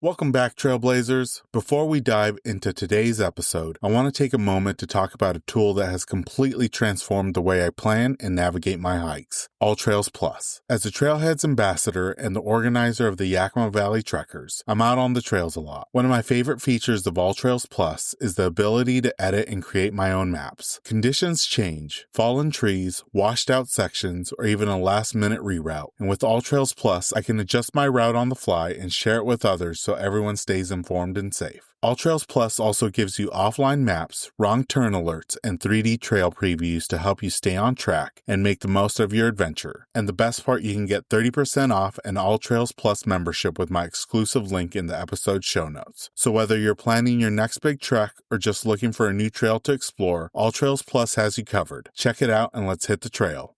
Welcome back, Trailblazers. Before we dive into today's episode, I want to take a moment to talk about a tool that has completely transformed the way I plan and navigate my hikes, AllTrails Plus. As a Trailheads ambassador and the organizer of the Yakima Valley Trekkers, I'm out on the trails a lot. One of my favorite features of AllTrails Plus is the ability to edit and create my own maps. Conditions change, fallen trees, washed out sections, or even a last-minute reroute. And with AllTrails Plus, I can adjust my route on the fly and share it with others so everyone stays informed and safe. AllTrails Plus also gives you offline maps, wrong turn alerts, and 3D trail previews to help you stay on track and make the most of your adventure. And the best part, you can get 30% off an AllTrails Plus membership with my exclusive link in the episode show notes. So whether you're planning your next big trek or just looking for a new trail to explore, AllTrails Plus has you covered. Check it out and let's hit the trail.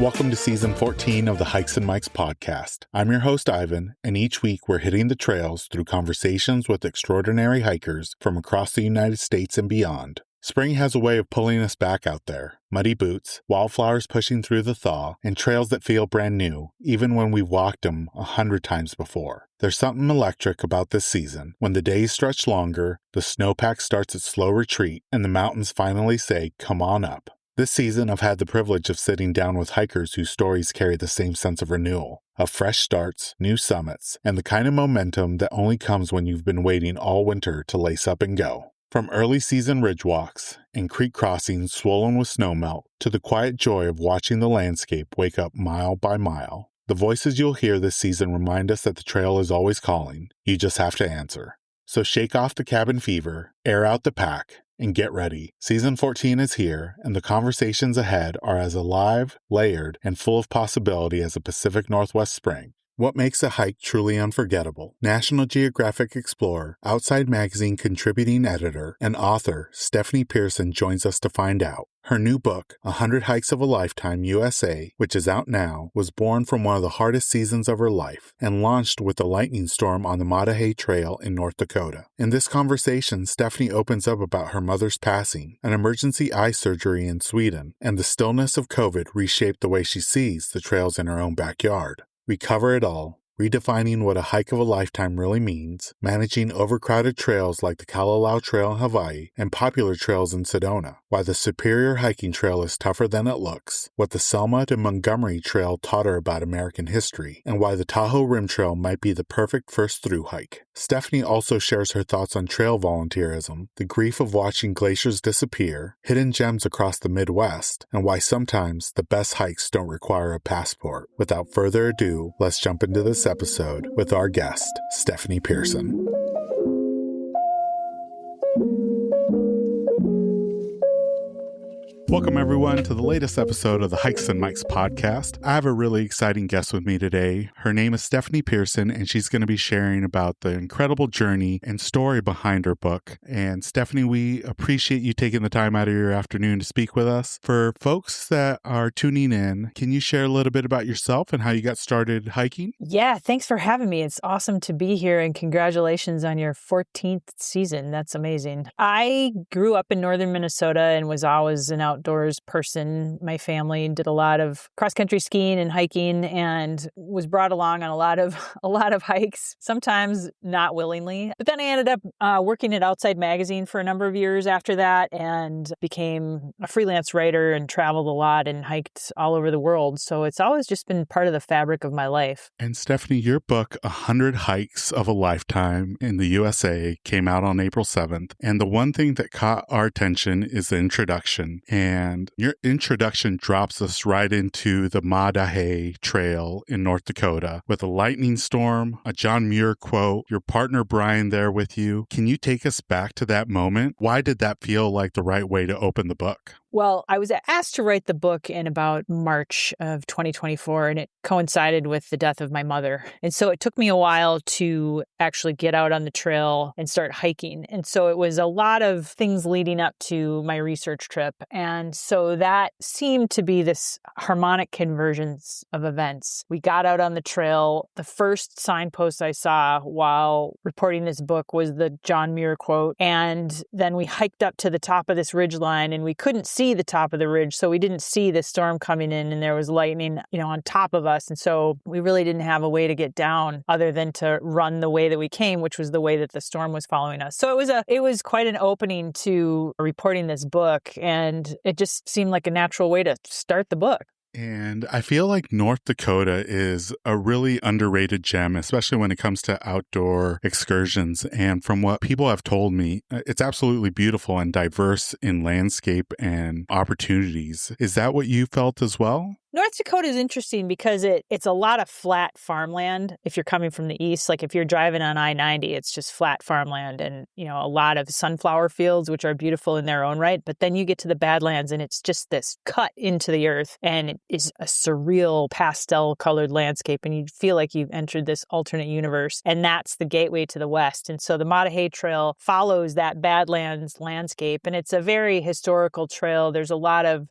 Welcome to Season 14 of the Hikes and Mikes podcast. I'm your host, Ivan, and each week we're hitting the trails through conversations with extraordinary hikers from across the United States and beyond. Spring has a way of pulling us back out there. Muddy boots, wildflowers pushing through the thaw, and trails that feel brand new, even when we've walked them 100 times before. There's something electric about this season, when the days stretch longer, the snowpack starts its slow retreat, and the mountains finally say, "Come on up." This season, I've had the privilege of sitting down with hikers whose stories carry the same sense of renewal, of fresh starts, new summits, and the kind of momentum that only comes when you've been waiting all winter to lace up and go. From early season ridge walks and creek crossings swollen with snowmelt to the quiet joy of watching the landscape wake up mile by mile, the voices you'll hear this season remind us that the trail is always calling. You just have to answer. So shake off the cabin fever, air out the pack, and get ready. Season 14 is here, and the conversations ahead are as alive, layered, and full of possibility as a Pacific Northwest spring. What makes a hike truly unforgettable? National Geographic Explorer, Outside Magazine contributing editor, and author Stephanie Pearson joins us to find out. Her new book, 100 Hikes of a Lifetime U.S.A., which is out now, was born from one of the hardest seasons of her life and launched with a lightning storm on the Maah Daah Hey Trail in North Dakota. In this conversation, Stephanie opens up about her mother's passing, an emergency eye surgery in Sweden, and the stillness of COVID reshaped the way she sees the trails in her own backyard. We cover it all, redefining what a hike of a lifetime really means, managing overcrowded trails like the Kalalau Trail in Hawaiʻi and popular trails in Sedona, why the Superior hiking trail is tougher than it looks, what the Selma to Montgomery Trail taught her about American history, and why the Tahoe Rim Trail might be the perfect first through hike. Stephanie also shares her thoughts on trail volunteerism, the grief of watching glaciers disappear, hidden gems across the Midwest, and why sometimes the best hikes don't require a passport. Without further ado, let's jump into this episode with our guest, Stephanie Pearson. Welcome, everyone, to the latest episode of the Hikes and Mikes podcast. I have a really exciting guest with me today. Her name is Stephanie Pearson, and she's going to be sharing about the incredible journey and story behind her book. And Stephanie, we appreciate you taking the time out of your afternoon to speak with us. For folks that are tuning in, can you share a little bit about yourself and how you got started hiking? Yeah, thanks for having me. It's awesome to be here, and congratulations on your 14th season. That's amazing. I grew up in northern Minnesota and was always an outdoors person. My family did a lot of cross-country skiing and hiking and was brought along on a lot of hikes, sometimes not willingly. But then I ended up working at Outside Magazine for a number of years after that and became a freelance writer and traveled a lot and hiked all over the world. So it's always just been part of the fabric of my life. And Stephanie, your book, 100 Hikes of a Lifetime in the USA, came out on April 7th. And the one thing that caught our attention is the introduction. And your introduction drops us right into the Maah Daah Hey Trail in North Dakota with a lightning storm, a John Muir quote, your partner Brian there with you. Can you take us back to that moment? Why did that feel like the right way to open the book? Well, I was asked to write the book in about March of 2024, and it coincided with the death of my mother. And so it took me a while to actually get out on the trail and start hiking. And so it was a lot of things leading up to my research trip. And so that seemed to be this harmonic convergence of events. We got out on the trail. The first signpost I saw while reporting this book was the John Muir quote. And then we hiked up to the top of this ridgeline, and we couldn't see the top of the ridge. So we didn't see the storm coming in, and there was lightning, on top of us. And so we really didn't have a way to get down other than to run the way that we came, which was the way that the storm was following us. So it was quite an opening to reporting this book, and it just seemed like a natural way to start the book. And I feel like North Dakota is a really underrated gem, especially when it comes to outdoor excursions. And from what people have told me, it's absolutely beautiful and diverse in landscape and opportunities. Is that what you felt as well? North Dakota is interesting because it's a lot of flat farmland. If you're coming from the east, like if you're driving on I-90, it's just flat farmland and, a lot of sunflower fields, which are beautiful in their own right. But then you get to the Badlands and it's just this cut into the earth, and it is a surreal pastel colored landscape. And you feel like you've entered this alternate universe. And that's the gateway to the west. And so the Maah Daah Hey Trail follows that Badlands landscape. And it's a very historical trail. There's a lot of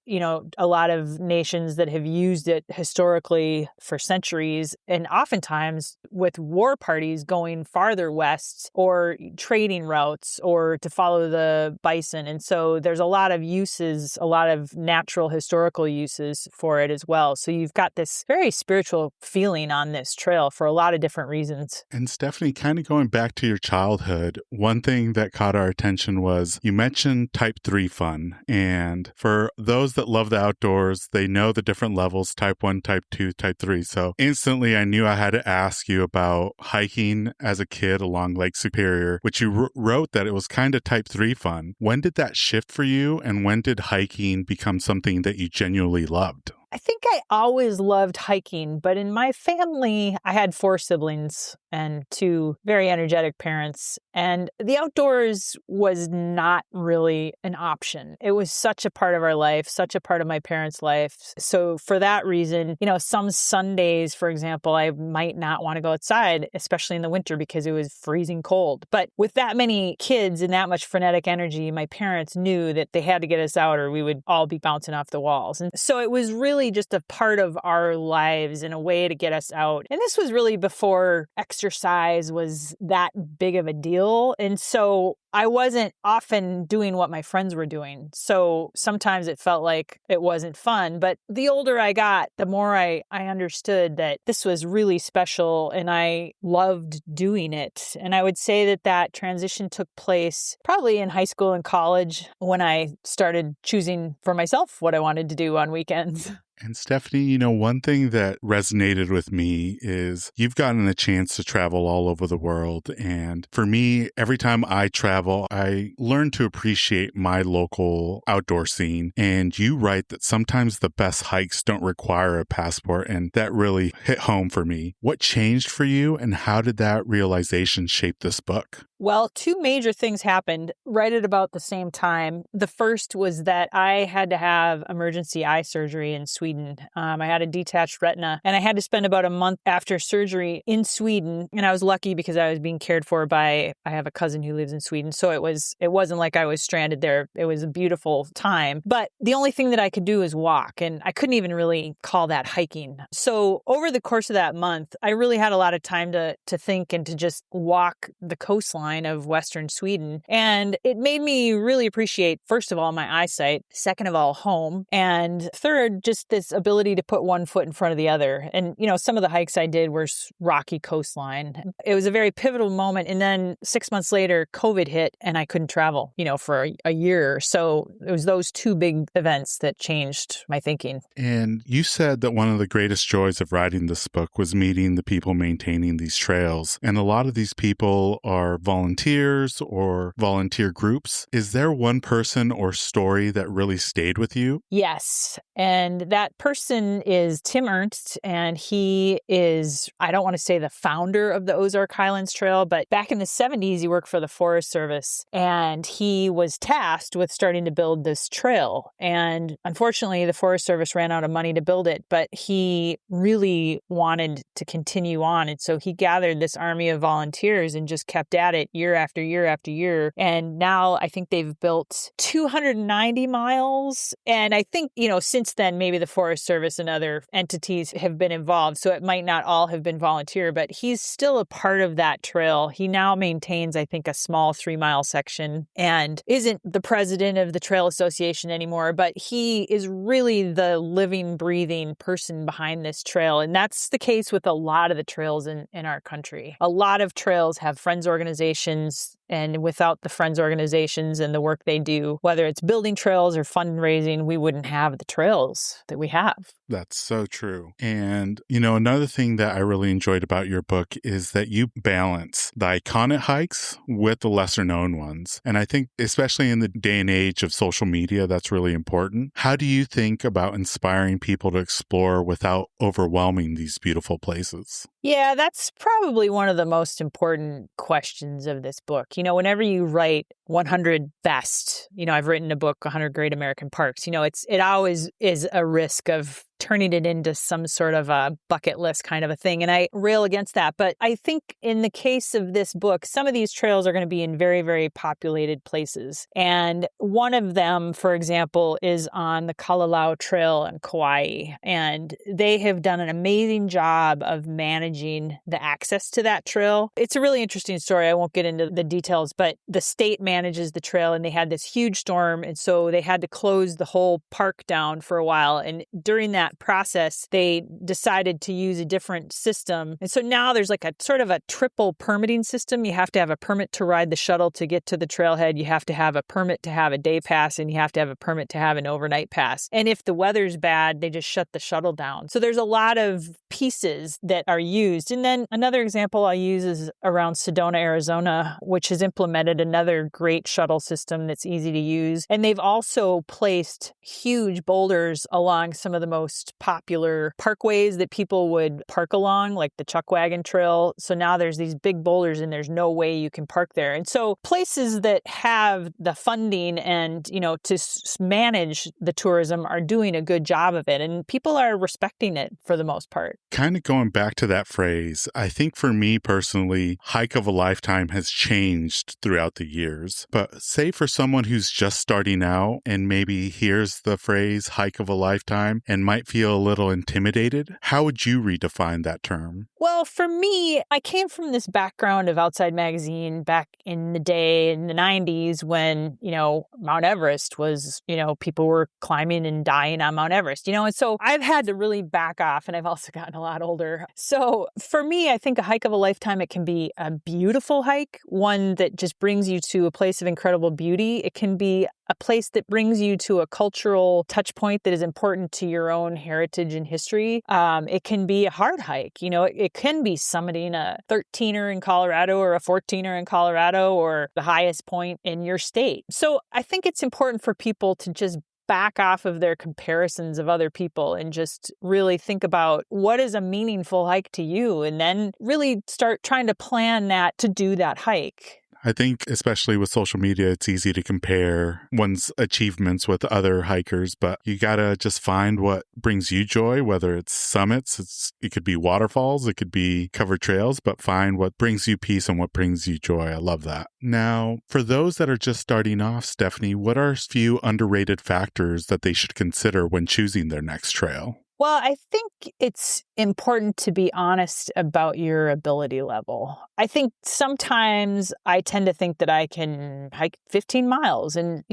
nations that have used it historically for centuries, and oftentimes with war parties going farther west or trading routes or to follow the bison. And so there's a lot of uses, a lot of natural historical uses for it as well. So you've got this very spiritual feeling on this trail for a lot of different reasons. And Stephanie, kind of going back to your childhood, one thing that caught our attention was you mentioned type 3 fun. And for those that love the outdoors, they know the different levels, type 1, type 2, type 3. So instantly I knew I had to ask you about hiking as a kid along Lake Superior, which you wrote that it was kind of type 3 fun. When did that shift for you, and when did hiking become something that you genuinely loved? I think I always loved hiking, but in my family, I had 4 siblings and 2 very energetic parents, and the outdoors was not really an option. It was such a part of our life, such a part of my parents' life. So for that reason, some Sundays, for example, I might not want to go outside, especially in the winter because it was freezing cold. But with that many kids and that much frenetic energy, my parents knew that they had to get us out or we would all be bouncing off the walls. And so it was really just a part of our lives and a way to get us out. And this was really before exercise was that big of a deal. And so I wasn't often doing what my friends were doing. So sometimes it felt like it wasn't fun. But the older I got, the more I understood that this was really special and I loved doing it. And I would say that transition took place probably in high school and college when I started choosing for myself what I wanted to do on weekends. And Stephanie, one thing that resonated with me is you've gotten a chance to travel all over the world. And for me, every time I travel, I learn to appreciate my local outdoor scene. And you write that sometimes the best hikes don't require a passport. And that really hit home for me. What changed for you, and how did that realization shape this book? Well, 2 major things happened right at about the same time. The first was that I had to have emergency eye surgery in Sweden. I had a detached retina, and I had to spend about a month after surgery in Sweden. And I was lucky because I was being cared for I have a cousin who lives in Sweden. So it wasn't like I was stranded there. It was a beautiful time. But the only thing that I could do is walk, and I couldn't even really call that hiking. So over the course of that month, I really had a lot of time to think and to just walk the coastline of Western Sweden. And it made me really appreciate, first of all, my eyesight, second of all, home, and third, just this ability to put one foot in front of the other. And, some of the hikes I did were rocky coastline. It was a very pivotal moment. And then 6 months later, COVID hit and I couldn't travel, for a year. So it was those 2 big events that changed my thinking. And you said that one of the greatest joys of writing this book was meeting the people maintaining these trails. And a lot of these people are volunteers or volunteer groups. Is there one person or story that really stayed with you? Yes. And that person is Tim Ernst, and he is, I don't want to say the founder of the Ozark Highlands Trail, but back in the 70s, he worked for the Forest Service, and he was tasked with starting to build this trail. And unfortunately, the Forest Service ran out of money to build it, but he really wanted to continue on. And so he gathered this army of volunteers and just kept at it year after year after year. And now I think they've built 290 miles. And I think, since then, maybe the Forest Service and other entities have been involved. So it might not all have been volunteer, but he's still a part of that trail. He now maintains, I think, a small 3-mile section and isn't the president of the Trail Association anymore, but he is really the living, breathing person behind this trail. And that's the case with a lot of the trails in our country. A lot of trails have friends organizations, and without the friends organizations and the work they do, whether it's building trails or fundraising, we wouldn't have the trails that we have. That's so true. And, another thing that I really enjoyed about your book is that you balance the iconic hikes with the lesser known ones. And I think, especially in the day and age of social media, that's really important. How do you think about inspiring people to explore without overwhelming these beautiful places? Yeah, that's probably one of the most important questions of this book. Whenever you write 100 best, I've written a book, 100 Great American Parks, it always is a risk of turning it into some sort of a bucket list kind of a thing. And I rail against that. But I think in the case of this book, some of these trails are going to be in very, very populated places. And one of them, for example, is on the Kalalau Trail in Kauai. And they have done an amazing job of managing the access to that trail. It's a really interesting story. I won't get into the details, but the state manages the trail, and they had this huge storm. And so they had to close the whole park down for a while. And during that process, they decided to use a different system. And so now there's like a sort of a triple permitting system. You have to have a permit to ride the shuttle to get to the trailhead. You have to have a permit to have a day pass, and you have to have a permit to have an overnight pass. And if the weather's bad, they just shut the shuttle down. So there's a lot of pieces that are used. And then another example I'll use is around Sedona, Arizona, which has implemented another great shuttle system that's easy to use. And they've also placed huge boulders along some of the most popular parkways that people would park along, like the Chuck Wagon Trail. So now there's these big boulders and there's no way you can park there. And so places that have the funding and, to manage the tourism are doing a good job of it. And people are respecting it for the most part. Kind of going back to that phrase, I think for me personally, hike of a lifetime has changed throughout the years. But say for someone who's just starting out and maybe hears the phrase hike of a lifetime and might feel a little intimidated, how would you redefine that term? Well, for me, I came from this background of Outside Magazine back in the day in the 90s when, Mount Everest was, people were climbing and dying on Mount Everest, and so I've had to really back off, and I've also gotten a lot older. So for me, I think a hike of a lifetime, it can be a beautiful hike, one that just brings you to a place of incredible beauty. It can be a place that brings you to a cultural touch point that is important to your own heritage and history. It can be a hard hike. It can be summiting a 13er in Colorado or a 14er in Colorado or the highest point in your state. So I think it's important for people to just back off of their comparisons of other people and just really think about what is a meaningful hike to you, and then really start trying to plan that to do that hike. I think especially with social media, it's easy to compare one's achievements with other hikers, but you gotta just find what brings you joy, whether it's summits, it could be waterfalls, it could be covered trails, but find what brings you peace and what brings you joy. I love that. Now, for those that are just starting off, Stephanie, what are a few underrated factors that they should consider when choosing their next trail? Well, I think it's important to be honest about your ability level. I think sometimes I tend to think that I can hike 15 miles and,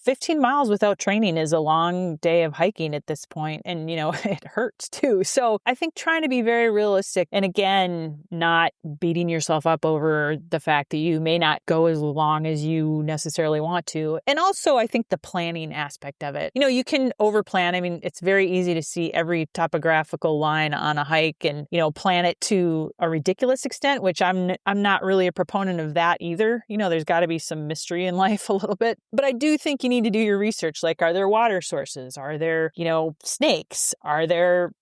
15 miles without training is a long day of hiking at this point, and it hurts too. So I think trying to be very realistic, and again, not beating yourself up over the fact that you may not go as long as you necessarily want to. And also, I think the planning aspect of it. You can overplan. I mean, it's very easy to see every topographical line on a hike and plan it to a ridiculous extent, which I'm not really a proponent of that either. There's got to be some mystery in life a little bit. But I do think you need to do your research. Like, are there water sources? Are there, snakes? Are there,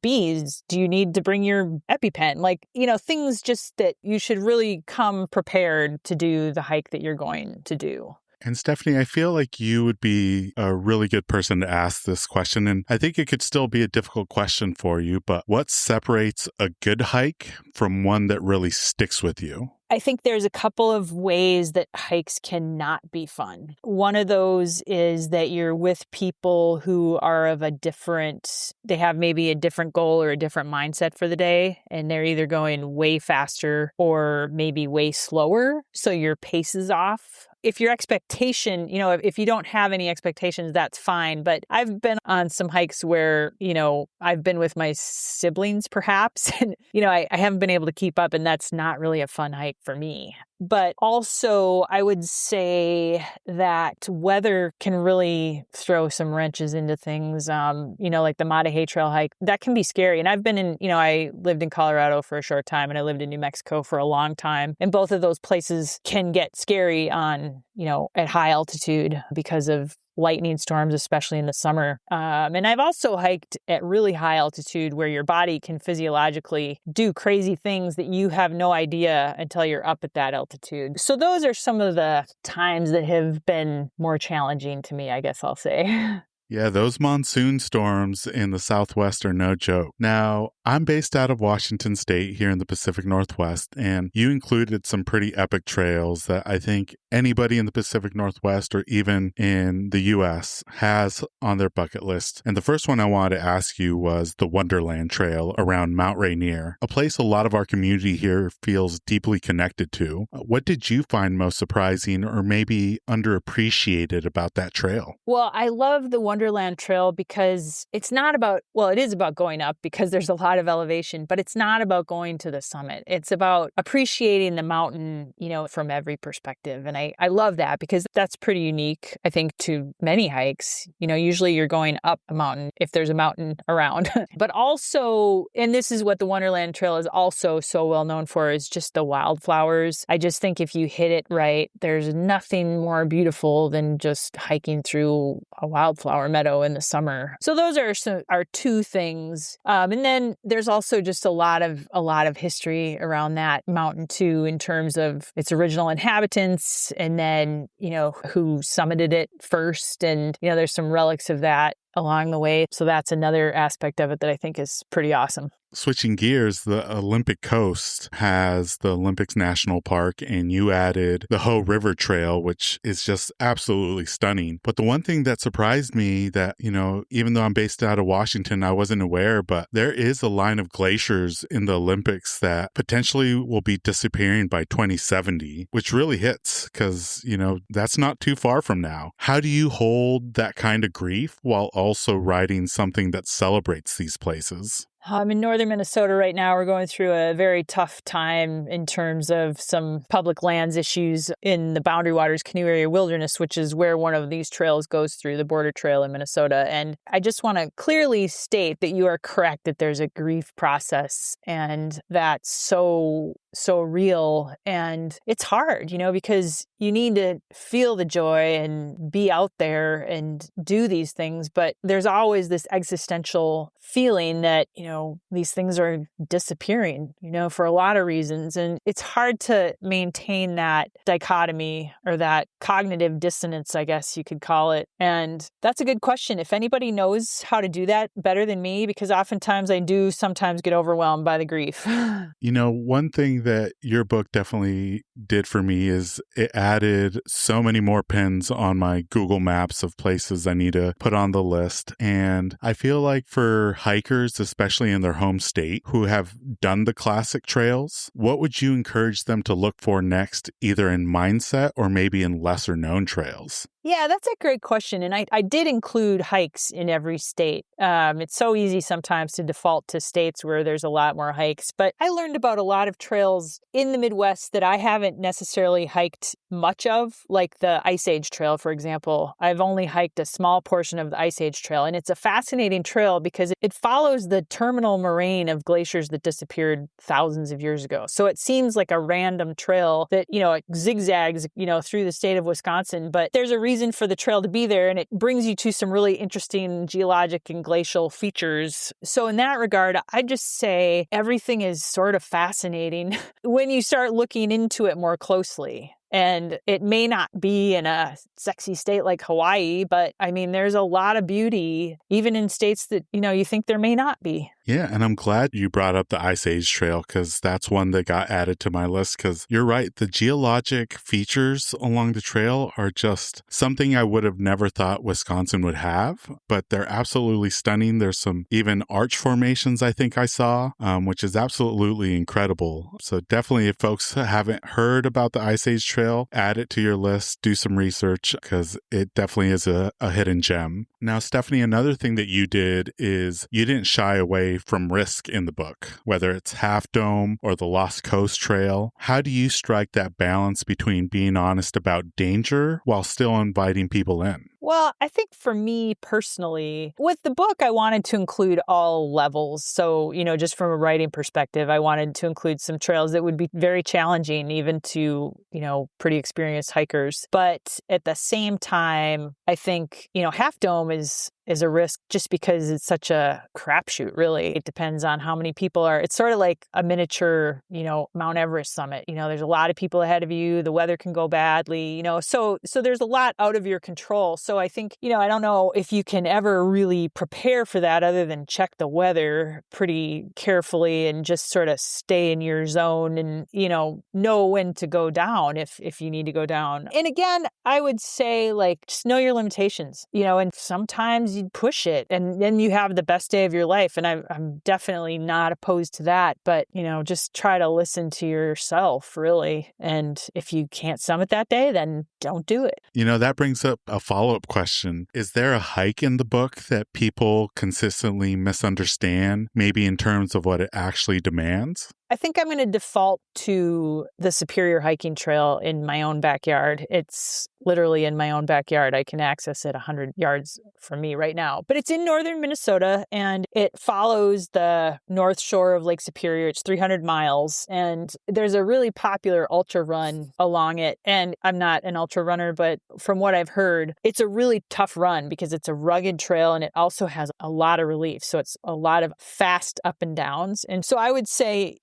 bees? Do you need to bring your EpiPen? Like, things just that you should really come prepared to do the hike that you're going to do. And Stephanie, I feel like you would be a really good person to ask this question. And I think it could still be a difficult question for you, but what separates a good hike from one that really sticks with you? I think there's a couple of ways that hikes cannot be fun. One of those is that you're with people who are they have maybe a different goal or a different mindset for the day, and they're either going way faster or maybe way slower, so your pace is off. If your expectation, if you don't have any expectations, that's fine. But I've been on some hikes where, I've been with my siblings perhaps, and, I haven't been able to keep up, and that's not really a fun hike for me. But also, I would say that weather can really throw some wrenches into things. Like the Maah Daah Hey Trail hike, that can be scary. And I've been I lived in Colorado for a short time, and I lived in New Mexico for a long time. And both of those places can get scary on, at high altitude because of lightning storms, especially in the summer. And I've also hiked at really high altitude where your body can physiologically do crazy things that you have no idea until you're up at that altitude. So those are some of the times that have been more challenging to me, I guess I'll say. Yeah, those monsoon storms in the Southwest are no joke. Now, I'm based out of Washington State here in the Pacific Northwest, and you included some pretty epic trails that I think anybody in the Pacific Northwest or even in the U.S. has on their bucket list. And the first one I wanted to ask you was the Wonderland Trail around Mount Rainier, a place a lot of our community here feels deeply connected to. What did you find most surprising or maybe underappreciated about that trail? Well, I love the Wonderland Trail because it's not about, it is about going up because there's a lot of elevation, but it's not about going to the summit. It's about appreciating the mountain, from every perspective. And I love that because that's pretty unique, I think, to many hikes. Usually you're going up a mountain if there's a mountain around. But also, and this is what the Wonderland Trail is also so well known for, is just the wildflowers. I just think if you hit it right, there's nothing more beautiful than just hiking through a wildflower meadow in the summer. So those are two things. And then there's also just a lot of history around that mountain too, in terms of its original inhabitants and then, who summited it first. And, there's some relics of that along the way. So that's another aspect of it that I think is pretty awesome. Switching gears, the Olympic Coast has the Olympics National Park, and you added the Tahoe River Trail, which is just absolutely stunning. But the one thing that surprised me that, even though I'm based out of Washington, I wasn't aware, but there is a line of glaciers in the Olympics that potentially will be disappearing by 2070, which really hits because, that's not too far from now. How do you hold that kind of grief while also riding something that celebrates these places? I'm in northern Minnesota right now. We're going through a very tough time in terms of some public lands issues in the Boundary Waters Canoe Area Wilderness, which is where one of these trails goes through, the border trail in Minnesota. And I just want to clearly state that you are correct that there's a grief process, and that's so real. And it's hard, because you need to feel the joy and be out there and do these things. But there's always this existential feeling that, these things are disappearing, for a lot of reasons. And it's hard to maintain that dichotomy or that cognitive dissonance, I guess you could call it. And that's a good question. If anybody knows how to do that better than me, because oftentimes I do sometimes get overwhelmed by the grief. One thing that your book definitely did for me is it added so many more pins on my Google Maps of places I need to put on the list. And I feel like for hikers, especially in their home state, who have done the classic trails, what would you encourage them to look for next, either in mindset or maybe in lesser known trails? Yeah, that's a great question. And I did include hikes in every state. It's so easy sometimes to default to states where there's a lot more hikes. But I learned about a lot of trails in the Midwest that I haven't necessarily hiked much of, like the Ice Age Trail, for example. I've only hiked a small portion of the Ice Age Trail. And it's a fascinating trail because it follows the terminal moraine of glaciers that disappeared thousands of years ago. So it seems like a random trail that, it zigzags, through the state of Wisconsin. But there's a reason for the trail to be there, and it brings you to some really interesting geologic and glacial features. So in that regard, I just say everything is sort of fascinating when you start looking into it more closely. And it may not be in a sexy state like Hawaii, but I mean, there's a lot of beauty, even in states that, you think there may not be. Yeah, and I'm glad you brought up the Ice Age Trail because that's one that got added to my list because you're right. The geologic features along the trail are just something I would have never thought Wisconsin would have, but they're absolutely stunning. There's some even arch formations I think I saw, which is absolutely incredible. So definitely if folks haven't heard about the Ice Age Trail, add it to your list, do some research because it definitely is a hidden gem. Now, Stephanie, another thing that you did is you didn't shy away from risk in the book, whether it's Half Dome or the Lost Coast Trail. How do you strike that balance between being honest about danger while still inviting people in? Well, I think for me personally, with the book, I wanted to include all levels. So, just from a writing perspective, I wanted to include some trails that would be very challenging, even to, pretty experienced hikers. But at the same time, I think, Half Dome is a risk just because it's such a crapshoot, really. It depends on how many people are. It's sort of like a miniature, Mount Everest summit. There's a lot of people ahead of you. The weather can go badly, so there's a lot out of your control. So I think, I don't know if you can ever really prepare for that other than check the weather pretty carefully and just sort of stay in your zone and, know when to go down if you need to go down. And again, I would say just know your limitations, and sometimes you push it and then you have the best day of your life. And I'm definitely not opposed to that, but, just try to listen to yourself really. And if you can't summit that day, then don't do it. That brings up a follow-up question. Is there a hike in the book that people consistently misunderstand, maybe in terms of what it actually demands? I think I'm going to default to the Superior Hiking Trail in my own backyard. It's literally in my own backyard. I can access it 100 yards from me right now. But it's in northern Minnesota, and it follows the north shore of Lake Superior. It's 300 miles, and there's a really popular ultra run along it. And I'm not an ultra runner, but from what I've heard, it's a really tough run because it's a rugged trail, and it also has a lot of relief. So it's a lot of fast up and downs. And so I would say,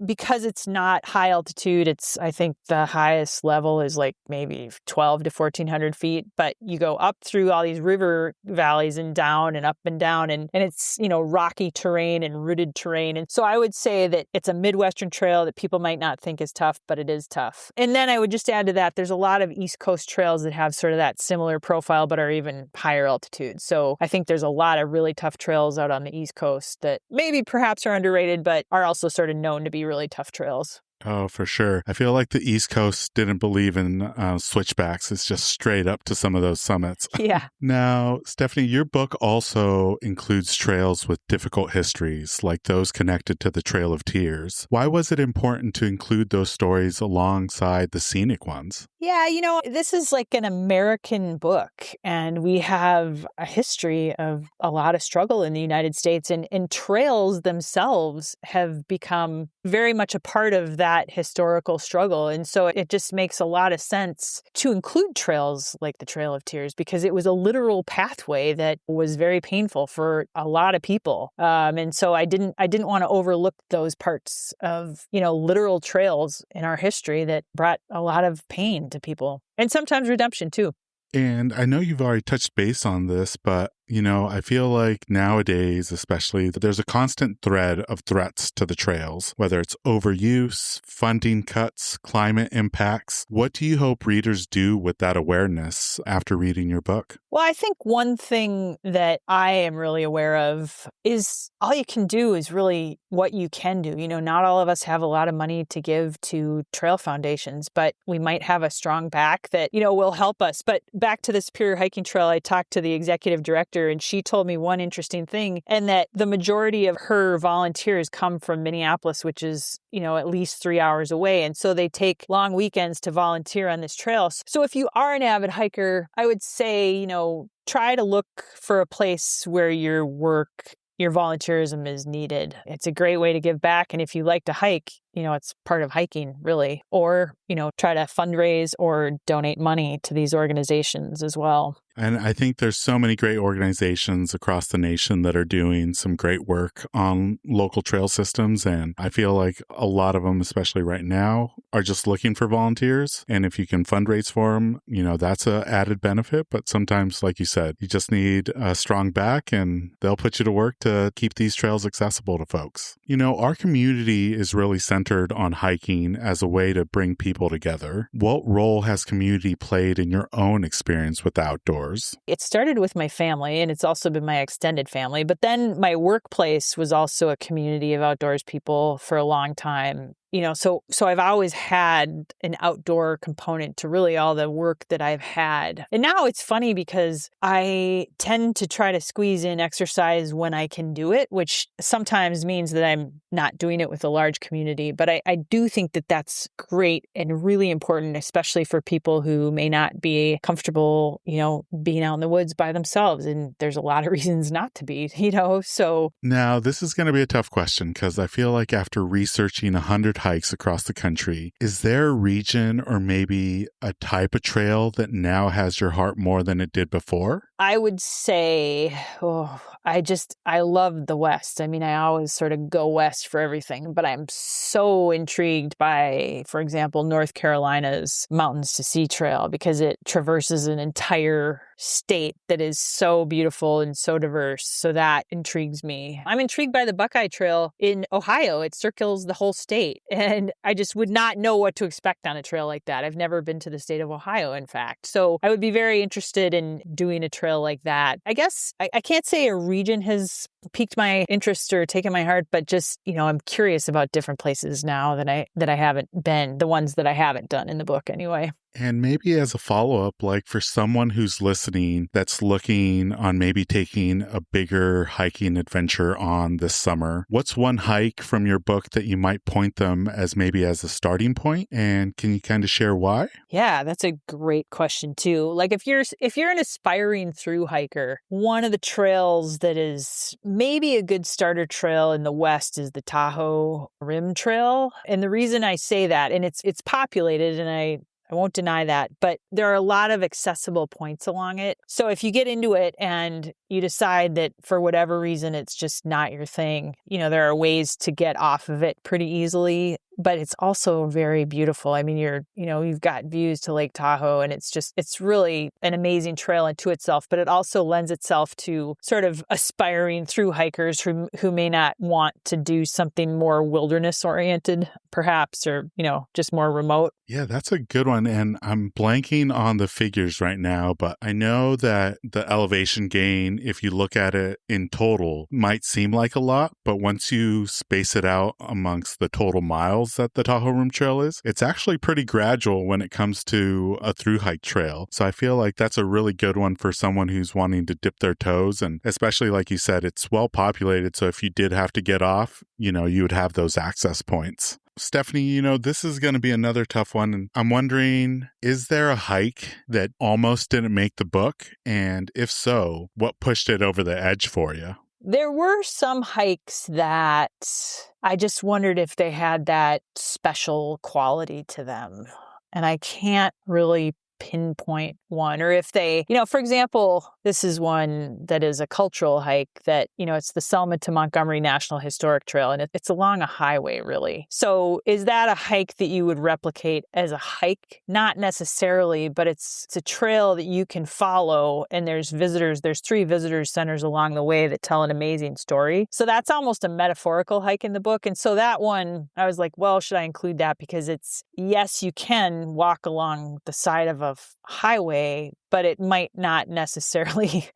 because it's not high altitude, I think the highest level is maybe 12 to 1,400 feet, but you go up through all these river valleys and down and up and down, and it's, rocky terrain and rooted terrain. And so I would say that it's a Midwestern trail that people might not think is tough, but it is tough. And then I would just add to that, there's a lot of East Coast trails that have sort of that similar profile, but are even higher altitude. So I think there's a lot of really tough trails out on the East Coast that maybe perhaps are underrated, but are also sort of known to be really tough trails. Oh, for sure. I feel like the East Coast didn't believe in switchbacks. It's just straight up to some of those summits. Yeah. Now, Stephanie, your book also includes trails with difficult histories, like those connected to the Trail of Tears. Why was it important to include those stories alongside the scenic ones? Yeah, this is like an American book, and we have a history of a lot of struggle in the United States, and trails themselves have become very much a part of that historical struggle. And so it just makes a lot of sense to include trails like the Trail of Tears because it was a literal pathway that was very painful for a lot of people. And so I didn't want to overlook those parts of, literal trails in our history that brought a lot of pain to people and sometimes redemption too. And I know you've already touched base on this, but I feel like nowadays, especially, there's a constant thread of threats to the trails, whether it's overuse, funding cuts, climate impacts. What do you hope readers do with that awareness after reading your book? Well, I think one thing that I am really aware of is all you can do is really what you can do. Not all of us have a lot of money to give to trail foundations, but we might have a strong back that, will help us. But back to the Superior Hiking Trail, I talked to the executive director and she told me one interesting thing, and that the majority of her volunteers come from Minneapolis, which is, at least 3 hours away. And so they take long weekends to volunteer on this trail. So if you are an avid hiker, I would say, try to look for a place where your volunteerism is needed. It's a great way to give back. And if you like to hike, it's part of hiking, really. Or, try to fundraise or donate money to these organizations as well. And I think there's so many great organizations across the nation that are doing some great work on local trail systems. And I feel like a lot of them, especially right now, are just looking for volunteers. And if you can fundraise for them, that's an added benefit. But sometimes, like you said, you just need a strong back and they'll put you to work to keep these trails accessible to folks. Our community is really centered on hiking as a way to bring people together. What role has community played in your own experience with the outdoors? It started with my family, and it's also been my extended family. But then my workplace was also a community of outdoors people for a long time. So I've always had an outdoor component to really all the work that I've had. And now it's funny because I tend to try to squeeze in exercise when I can do it, which sometimes means that I'm not doing it with a large community. But I do think that that's great and really important, especially for people who may not be comfortable, being out in the woods by themselves. And there's a lot of reasons not to be, so. Now, this is going to be a tough question because I feel like after researching 100 hikes across the country, is there a region or maybe a type of trail that now has your heart more than it did before? I would say, I love the West. I always sort of go west for everything, but I'm so intrigued by, for example, North Carolina's Mountains to Sea Trail because it traverses an entire state that is so beautiful and so diverse. So that intrigues me. I'm intrigued by the Buckeye Trail in Ohio. It circles the whole state. And I just would not know what to expect on a trail like that. I've never been to the state of Ohio, in fact. So I would be very interested in doing a trail like that. I guess I can't say a region has piqued my interest or taken my heart, but just, I'm curious about different places now that I haven't been, the ones that I haven't done in the book anyway. And maybe as a follow-up, like for someone who's listening that's looking on maybe taking a bigger hiking adventure on this summer, what's one hike from your book that you might point them as maybe as a starting point? And can you kind of share why? Yeah, that's a great question too. Like if you're an aspiring through hiker, one of the trails that is maybe a good starter trail in the West is the Tahoe Rim Trail. And the reason I say that, and it's populated, and I won't deny that, but there are a lot of accessible points along it. So if you get into it and you decide that for whatever reason it's just not your thing, there are ways to get off of it pretty easily. But it's also very beautiful. You've got views to Lake Tahoe, and it's really an amazing trail unto itself, but it also lends itself to sort of aspiring through hikers who may not want to do something more wilderness oriented, perhaps, or, just more remote. Yeah, that's a good one. And I'm blanking on the figures right now, but I know that the elevation gain, if you look at it in total, might seem like a lot, but once you space it out amongst the total miles that the Tahoe Rim Trail is, it's actually pretty gradual when it comes to a through hike trail. So I feel like that's a really good one for someone who's wanting to dip their toes. And especially like you said, it's well populated. So if you did have to get off, you would have those access points. Stephanie, this is going to be another tough one. And I'm wondering, is there a hike that almost didn't make the book? And if so, what pushed it over the edge for you? There were some hikes that I just wondered if they had that special quality to them. And I can't really pinpoint one. Or if they, for example, this is one that is a cultural hike that, it's the Selma to Montgomery National Historic Trail, and it's along a highway, really. So is that a hike that you would replicate as a hike? Not necessarily, but it's a trail that you can follow, and there's 3 visitors centers along the way that tell an amazing story. So that's almost a metaphorical hike in the book. And so that one, I was like, well, should I include that? Because yes, you can walk along the side of a highway, but it might not necessarily,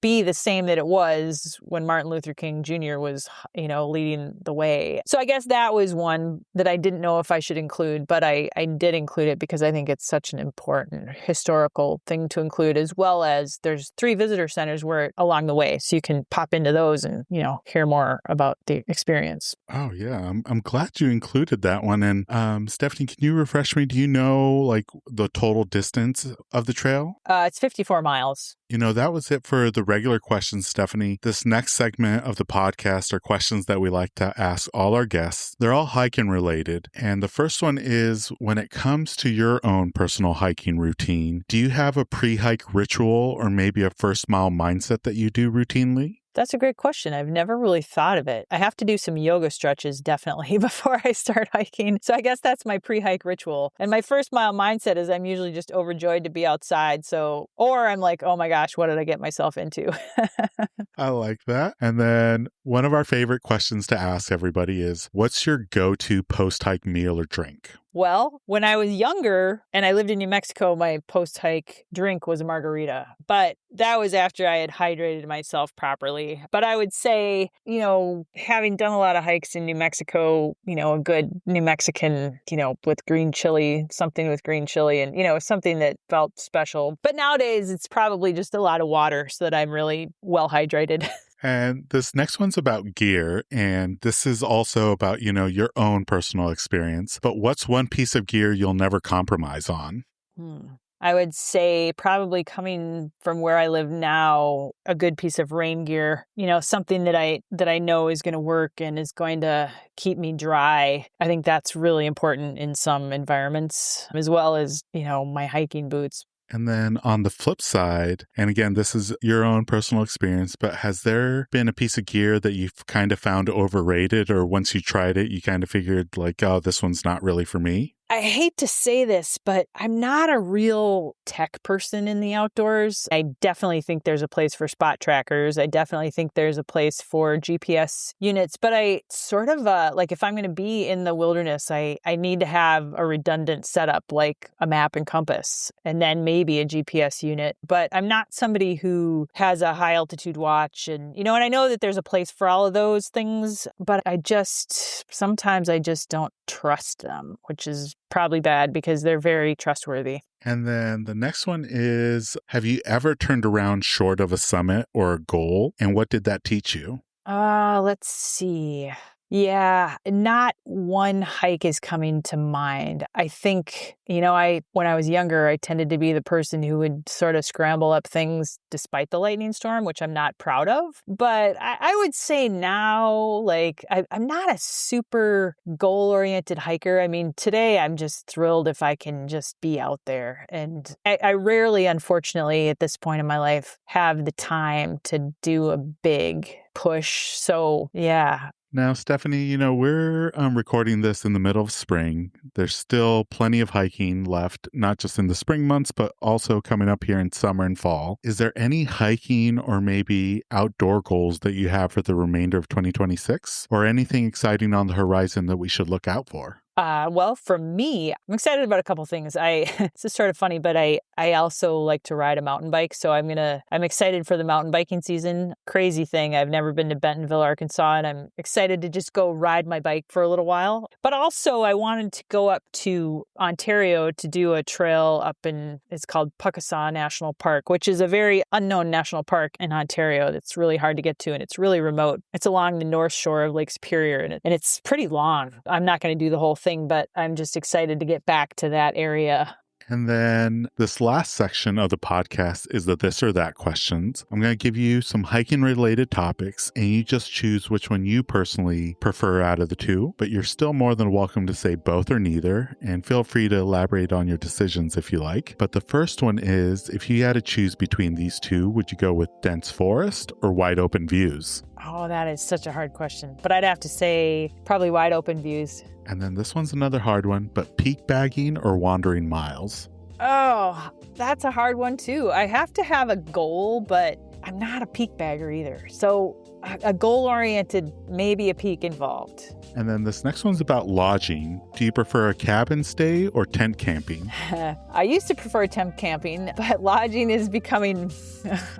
be the same that it was when Martin Luther King Jr. was, leading the way. So I guess that was one that I didn't know if I should include, but I did include it because I think it's such an important historical thing to include, as well as there's 3 visitor centers along the way. So you can pop into those and, hear more about the experience. Oh, yeah. I'm glad you included that one. And Stephanie, can you refresh me? Do you know like the total distance of the trail? It's 54 miles. That was it for the regular questions, Stephanie. This next segment of the podcast are questions that we like to ask all our guests. They're all hiking related. And the first one is, when it comes to your own personal hiking routine, do you have a pre-hike ritual or maybe a first mile mindset that you do routinely? That's a great question. I've never really thought of it. I have to do some yoga stretches definitely before I start hiking. So I guess that's my pre-hike ritual. And my first mile mindset is I'm usually just overjoyed to be outside. Or I'm like, oh my gosh, what did I get myself into? I like that. And then one of our favorite questions to ask everybody is, what's your go-to post-hike meal or drink? Well, when I was younger and I lived in New Mexico, my post-hike drink was a margarita. But that was after I had hydrated myself properly. But I would say, having done a lot of hikes in New Mexico, a good New Mexican, with green chili, something with green chili and, something that felt special. But nowadays, it's probably just a lot of water so that I'm really well hydrated. And this next one's about gear, and this is also about, your own personal experience. But what's one piece of gear you'll never compromise on? I would say probably coming from where I live now, a good piece of rain gear, something that I know is going to work and is going to keep me dry. I think that's really important in some environments, as well as, my hiking boots. And then on the flip side, and again, this is your own personal experience, but has there been a piece of gear that you've kind of found overrated, or once you tried it, you kind of figured like, oh, this one's not really for me? I hate to say this, but I'm not a real tech person in the outdoors. I definitely think there's a place for spot trackers. I definitely think there's a place for GPS units, but I sort of like if I'm going to be in the wilderness, I need to have a redundant setup like a map and compass and then maybe a GPS unit. But I'm not somebody who has a high altitude watch and, and I know that there's a place for all of those things, but sometimes I just don't trust them, which is probably bad because they're very trustworthy. And then the next one is, have you ever turned around short of a summit or a goal? And what did that teach you? Let's see. Yeah, not one hike is coming to mind. I think, when I was younger, I tended to be the person who would sort of scramble up things despite the lightning storm, which I'm not proud of. But I would say now, like, I'm not a super goal-oriented hiker. I mean, today I'm just thrilled if I can just be out there. And I rarely, unfortunately, at this point in my life, have the time to do a big push. So, yeah. Now, Stephanie, we're recording this in the middle of spring. There's still plenty of hiking left, not just in the spring months, but also coming up here in summer and fall. Is there any hiking or maybe outdoor goals that you have for the remainder of 2026 or anything exciting on the horizon that we should look out for? Well, for me, I'm excited about a couple things. This is sort of funny, but I also like to ride a mountain bike. So I'm excited for the mountain biking season. Crazy thing. I've never been to Bentonville, Arkansas, and I'm excited to just go ride my bike for a little while. But also I wanted to go up to Ontario to do a trail it's called Puckasaw National Park, which is a very unknown national park in Ontario that's really hard to get to and it's really remote. It's along the north shore of Lake Superior and it's pretty long. I'm not going to do the whole thing, but I'm just excited to get back to that area. And then this last section of the podcast is the this or that questions. I'm going to give you some hiking related topics and you just choose which one you personally prefer out of the two, but you're still more than welcome to say both or neither, and feel free to elaborate on your decisions if you like. But the first one is, if you had to choose between these two, would you go with dense forest or wide open views? Oh, that is such a hard question, but I'd have to say probably wide open views. And then this one's another hard one, but peak bagging or wandering miles? Oh, that's a hard one too. I have to have a goal, but I'm not a peak bagger either. So a goal-oriented, maybe a peak involved. And then this next one's about lodging. Do you prefer a cabin stay or tent camping? I used to prefer tent camping, but lodging is becoming,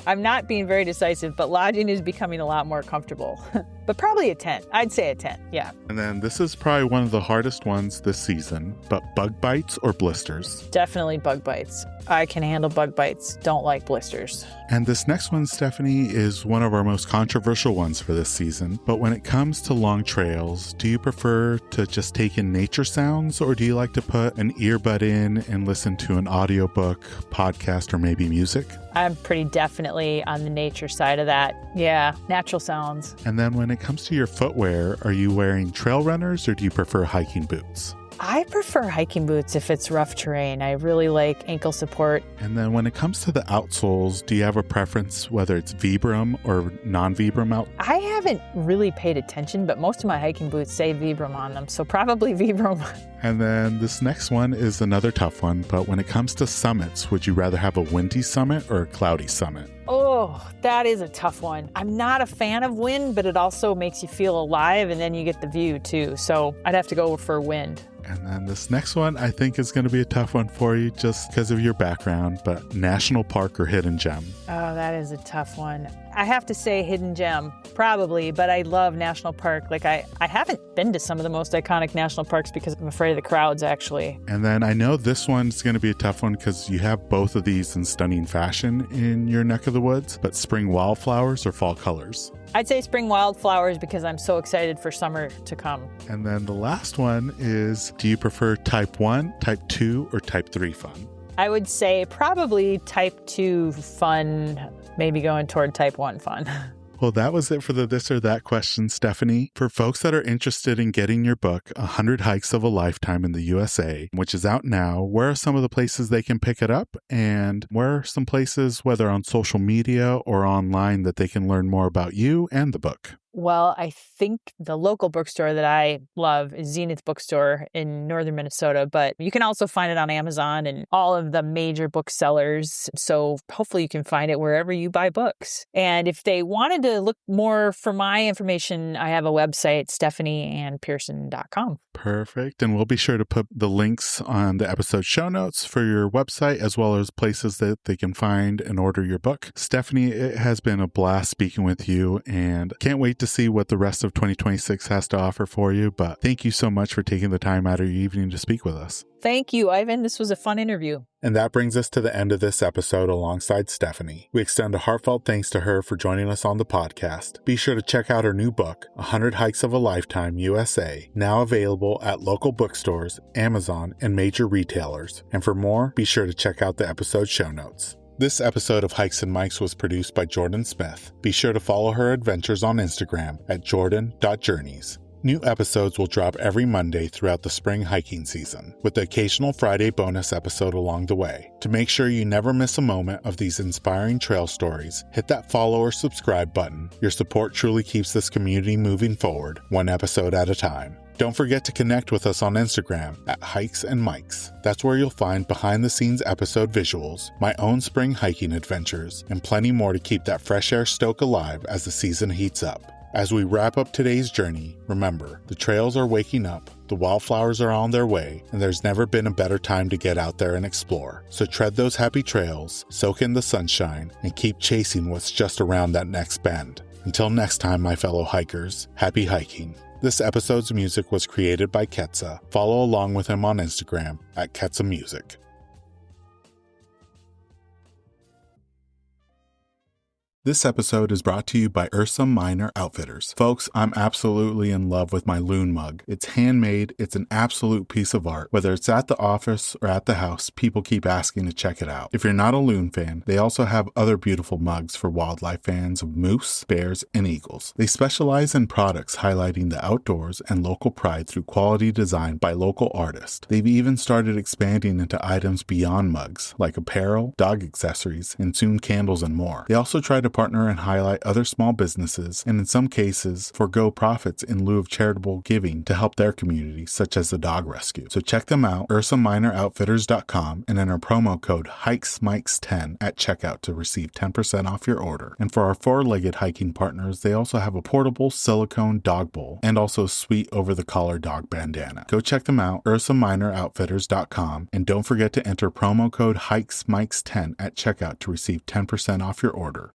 I'm not being very decisive, but lodging is becoming a lot more comfortable. But probably a tent. I'd say a tent, yeah. And then this is probably one of the hardest ones this season, but bug bites or blisters? Definitely bug bites. I can handle bug bites, don't like blisters. And this next one, Stephanie, is one of our most controversial ones for this season. But when it comes to long trails, do you prefer to just take in nature sounds, or do you like to put an earbud in and listen to an audiobook, podcast, or maybe music? I'm pretty definitely on the nature side of that. Yeah, natural sounds. And then when it comes to your footwear, are you wearing trail runners or do you prefer hiking boots? I prefer hiking boots if it's rough terrain. I really like ankle support. And then when it comes to the outsoles, do you have a preference whether it's Vibram or non-Vibram out? I haven't really paid attention, but most of my hiking boots say Vibram on them, so probably Vibram. And then this next one is another tough one, but when it comes to summits, would you rather have a windy summit or a cloudy summit? Oh, that is a tough one. I'm not a fan of wind, but it also makes you feel alive, and then you get the view too. So I'd have to go for wind. And then this next one I think is going to be a tough one for you just because of your background, but national park or hidden gem? Oh, that is a tough one. I have to say hidden gem, probably, but I love national park. Like I haven't been to some of the most iconic national parks because I'm afraid of the crowds, actually. And then I know this one's going to be a tough one because you have both of these in stunning fashion in your neck of the woods, but spring wildflowers or fall colors? I'd say spring wildflowers because I'm so excited for summer to come. And then the last one is, do you prefer type 1, type 2, or type 3 fun? I would say probably type 2 fun, maybe going toward type 1 fun. Well, that was it for the this or that question, Stephanie. For folks that are interested in getting your book, 100 Hikes of a Lifetime in the USA, which is out now, where are some of the places they can pick it up? And where are some places, whether on social media or online, that they can learn more about you and the book? Well, I think the local bookstore that I love is Zenith Bookstore in northern Minnesota, but you can also find it on Amazon and all of the major booksellers. So hopefully you can find it wherever you buy books. And if they wanted to look more for my information, I have a website, stephaniepearson.com. Perfect. And we'll be sure to put the links on the episode show notes for your website, as well as places that they can find and order your book. Stephanie, it has been a blast speaking with you, and can't wait to see what the rest of 2026 has to offer for you. But thank you so much for taking the time out of your evening to speak with us. Thank you, Ivan. This was a fun interview. And that brings us to the end of this episode alongside Stephanie. We extend a heartfelt thanks to her for joining us on the podcast. Be sure to check out her new book, 100 Hikes of a Lifetime USA, now available at local bookstores, Amazon, and major retailers. And for more, be sure to check out the episode show notes. This episode of Hikes and Mics was produced by Jordan Smith. Be sure to follow her adventures on Instagram at jordan.journeys. New episodes will drop every Monday throughout the spring hiking season, with the occasional Friday bonus episode along the way. To make sure you never miss a moment of these inspiring trail stories, hit that follow or subscribe button. Your support truly keeps this community moving forward, one episode at a time. Don't forget to connect with us on Instagram at Hikes and Mics. That's where you'll find behind-the-scenes episode visuals, my own spring hiking adventures, and plenty more to keep that fresh air stoke alive as the season heats up. As we wrap up today's journey, remember, the trails are waking up, the wildflowers are on their way, and there's never been a better time to get out there and explore. So tread those happy trails, soak in the sunshine, and keep chasing what's just around that next bend. Until next time, my fellow hikers, happy hiking. This episode's music was created by Ketsa. Follow along with him on Instagram at Ketsa Music. This episode is brought to you by Ursa Minor Outfitters. Folks, I'm absolutely in love with my loon mug. It's handmade, it's an absolute piece of art. Whether it's at the office or at the house, people keep asking to check it out. If you're not a loon fan, they also have other beautiful mugs for wildlife fans of moose, bears, and eagles. They specialize in products highlighting the outdoors and local pride through quality design by local artists. They've even started expanding into items beyond mugs, like apparel, dog accessories, and soon candles and more. They also try to partner and highlight other small businesses, and in some cases, forego profits in lieu of charitable giving to help their community, such as the dog rescue. So check them out, ursaminoutfitters.com, and enter promo code HIKESMIKES10 at checkout to receive 10% off your order. And for our four-legged hiking partners, they also have a portable silicone dog bowl and also a sweet over-the-collar dog bandana. Go check them out, ursaminoutfitters.com, and don't forget to enter promo code HIKESMIKES10 at checkout to receive 10% off your order.